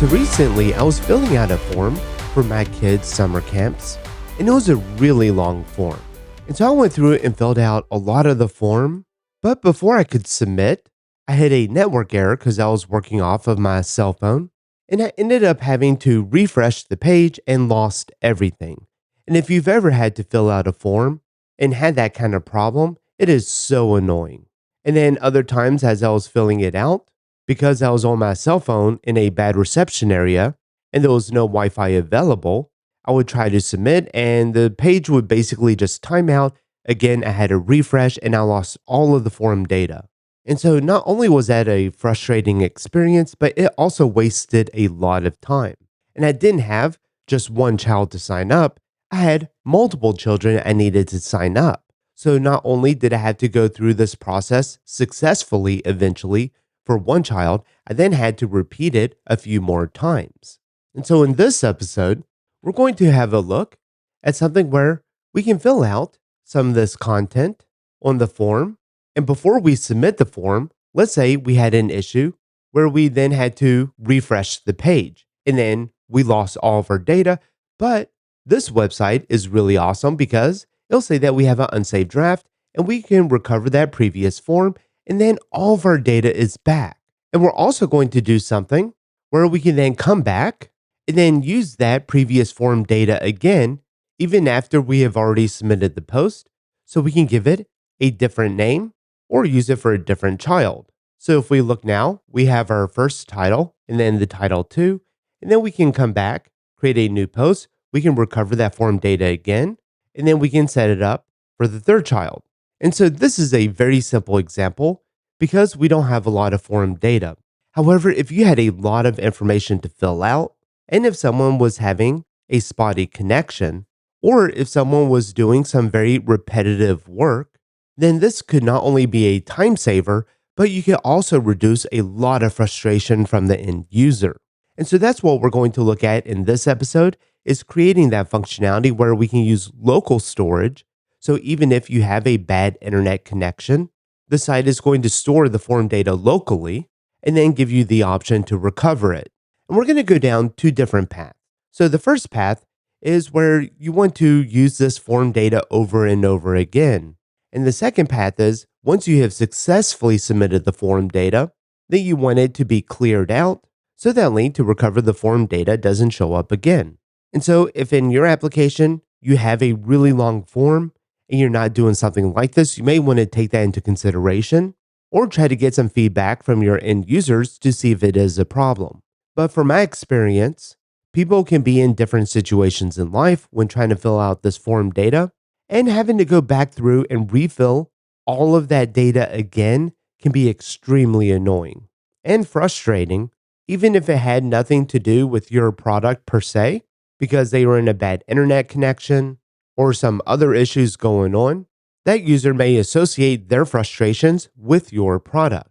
So recently I was filling out a form for my kids' summer camps, and it was a really long form. And so I went through it and filled out a lot of the form, but before I could submit, I had a network error because I was working off of my cell phone, and I ended up having to refresh the page and lost everything. And if you've ever had to fill out a form and had that kind of problem, it is so annoying. And then other times as I was filling it out, because I was on my cell phone in a bad reception area and there was no Wi-Fi available, I would try to submit and the page would basically just time out. Again, I had to refresh and I lost all of the form data. And so not only was that a frustrating experience, but it also wasted a lot of time. And I didn't have just one child to sign up. I had multiple children I needed to sign up. So not only did I have to go through this process successfully eventually for one child, I then had to repeat it a few more times. And so in this episode, we're going to have a look at something where we can fill out some of this content on the form. And before we submit the form, let's say we had an issue where we then had to refresh the page and then we lost all of our data. But this website is really awesome because it'll say that we have an unsaved draft and we can recover that previous form and then all of our data is back. And we're also going to do something where we can then come back and then use that previous form data again, even after we have already submitted the post. So we can give it a different name or use it for a different child. So if we look now, we have our first title and then the title 2, and then we can come back, create a new post. We can recover that form data again, and then we can set it up for the third child. And so this is a very simple example because we don't have a lot of form data. However, if you had a lot of information to fill out, and if someone was having a spotty connection, or if someone was doing some very repetitive work, then this could not only be a time saver, but you could also reduce a lot of frustration from the end user. And so that's what we're going to look at in this episode, is creating that functionality where we can use local storage. So even if you have a bad internet connection, the site is going to store the form data locally and then give you the option to recover it. And we're going to go down two different paths. So the first path is where you want to use this form data over and over again. And the second path is once you have successfully submitted the form data, then you want it to be cleared out so that link to recover the form data doesn't show up again. And so if in your application you have a really long form and you're not doing something like this, you may want to take that into consideration or try to get some feedback from your end users to see if it is a problem. But from my experience, people can be in different situations in life when trying to fill out this form data, and having to go back through and refill all of that data again can be extremely annoying and frustrating, even if it had nothing to do with your product per se, because they were in a bad internet connection or some other issues going on. That user may associate their frustrations with your product.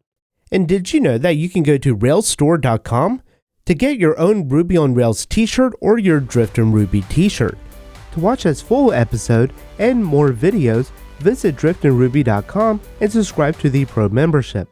And did you know that you can go to railsstore.com to get your own Ruby on Rails t-shirt or your Drift and Ruby t-shirt? To watch this full episode and more videos, visit driftandruby.com and subscribe to the Pro membership.